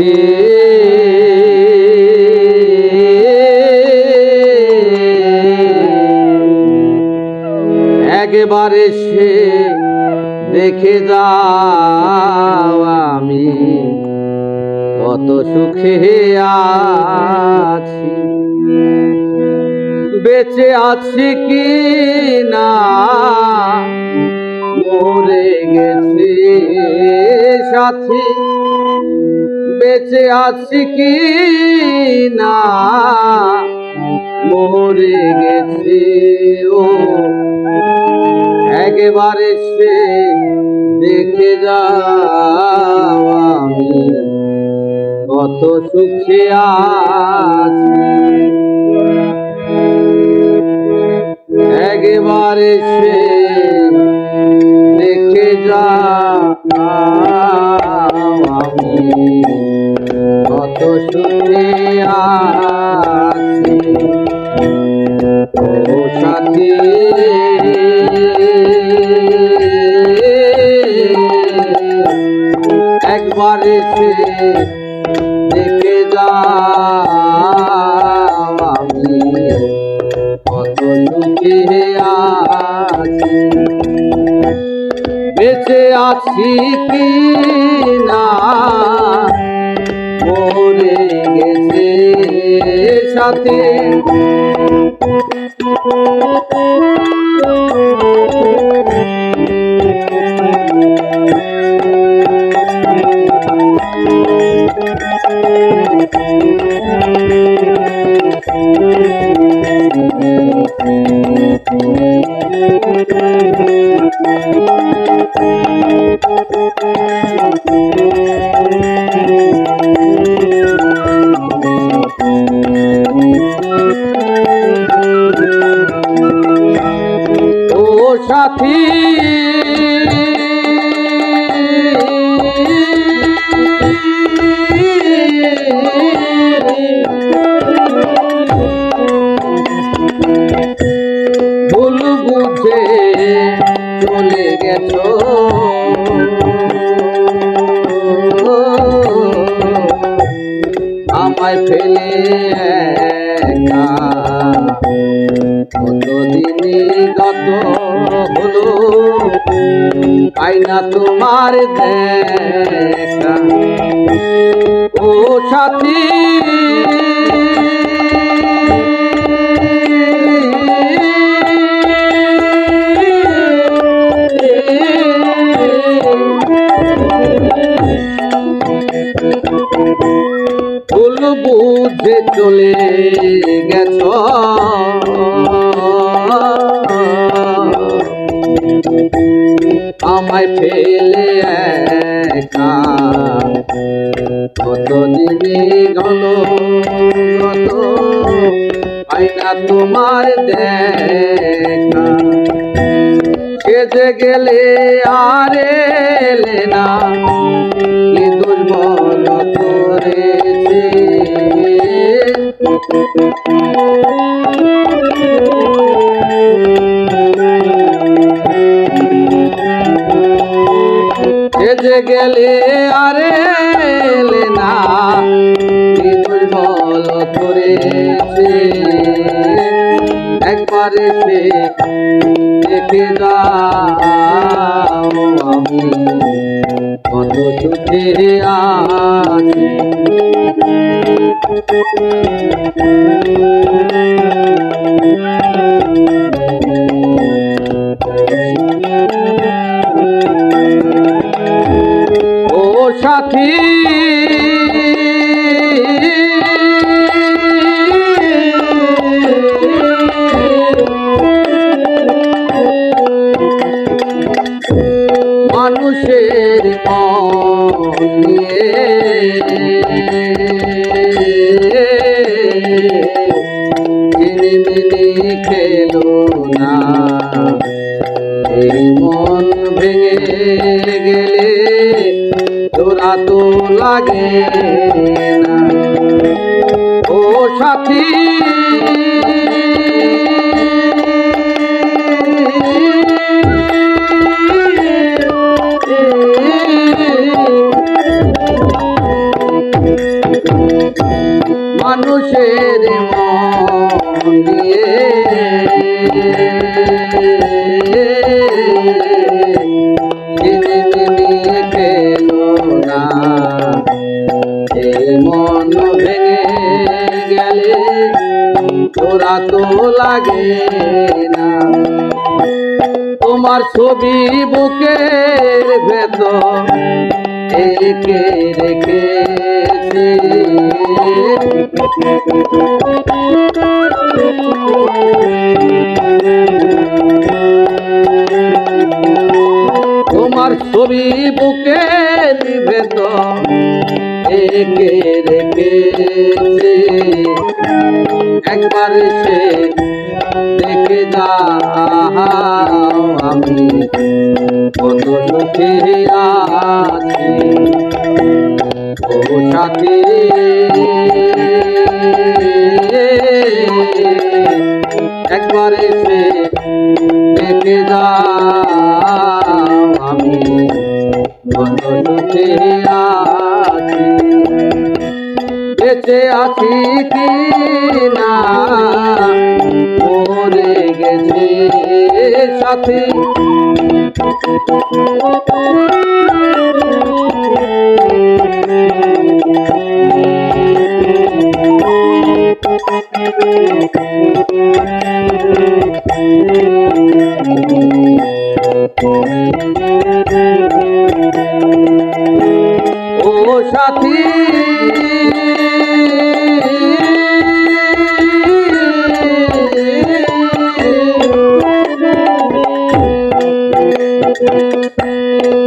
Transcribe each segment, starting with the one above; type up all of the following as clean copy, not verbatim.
সাথী একবার এসে দেখে যাও আমি কত সুখে আছি, বেঁচে আছি কি না মরে গেছি সাথী, বেঁচে আছি কি না মরে গেছি। ও একবার এসে দেখে যাও আমি কত সুখে আছি, একবার এসে দেখে যাও আমি কত সুখে আছি। ও সাথী একবার এসে দেখে যাও আমি কত সুখে আছি, বেঁচে আছি কি না মরে গেছে সাথী। ও সাথী ভুল বুঝে চলে গেছো, আমায় ফেলে একা কতদিনই গত হলো পাই না তোমার দেখা। ও সাথী ভুল বুঝে চলে গেছ, আমায় ফেলে একা কতদিনই ঘন কত পাই না তোমার দেখা। সেজে গেলে আর এলে না কি দুর্বল করেছে, সেজে গেলে আর এলে না কি দুর্বল করেছে। একবার এসে দেখে যাও আমি কত সুখে আছি, ও সাথী মানুষের মন নিয়ে ঝিলিমিলি খেলো না, এই মন ভেঙে গেলে তোরা তো লাগে না। ও সাথী মানুষের মন দিয়ে কিনে গেল না এই মন ভেঙে গেলে তোরা তো লাগে না তোমার ছবি বুকের ভেতর এঁকে রেখেছি তোমার ছবি বুকের ভেতর এঁকে রেখেছি একবার সে দেখে যাও আমি কত সুখে আছি ও সাথী একবার এসে দেখে যাও আমি কত সুখে আছি বেঁচে আছি কি না মরে গেছে সাথী ও সাথী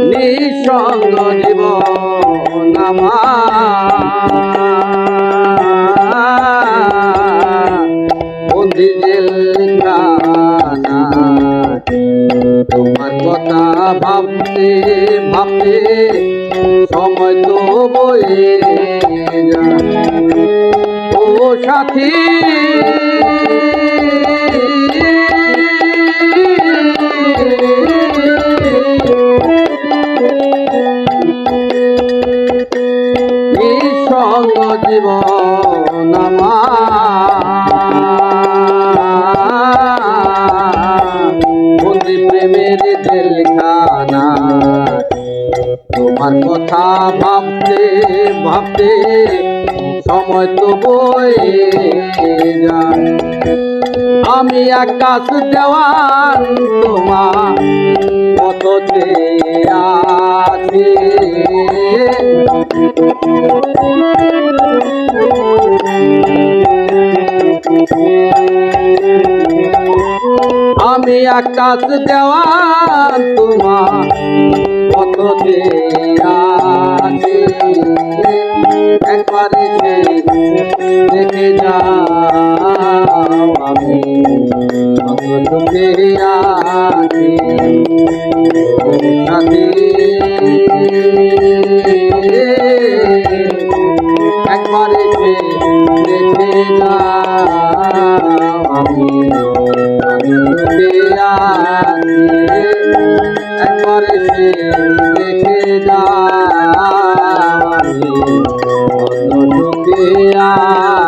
নিঃসঙ্গ জীবন আমার বন্দি জেলখানা তোমার কথা ভাবতে ভাবতে সময় তো বয়ে যায় ও সাথী নিঃসঙ্গ জীবন আমার বন্দি প্রেমের জেলখানা তোমার কথা ভাবতে ভাবতে সময় তো বয়ে যায় আমি আকাশ দেওয়ান তোমার কত চেয়ে আছি আমি আকাশ দেওয়ান তোমার কত চেয়ে আছি একবার এসে দেখে যাও আমি কত সুখে আছি সাথী একবার এসে দেখে যাও আমি সুখে আছি একবার এসে দেখে যাও আমি কত সুখে আছি।